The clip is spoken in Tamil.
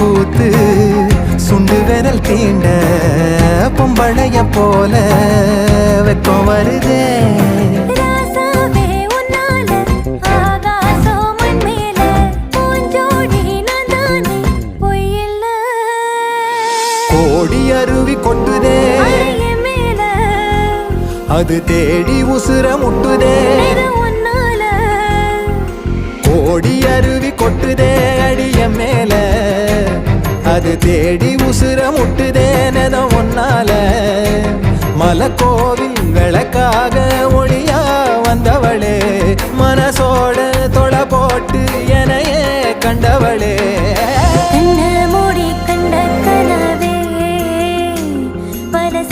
பூத்து சுண்டு விரல் தீண்ட பொம்பளைய போல வெக்கம் வருதே கோடி அருவி கொட்டுதே அது தேடி உசுர முட்டுதே கோடி அருவி கொட்டுதே அடிய மேல அது தேடி உசுர முட்டுதே நெதம் ஒன்னால மலக்கோவில் விளக்காக ஒளியா வந்தவளே மனசோட தொலை போட்டு எனையே கண்டவளே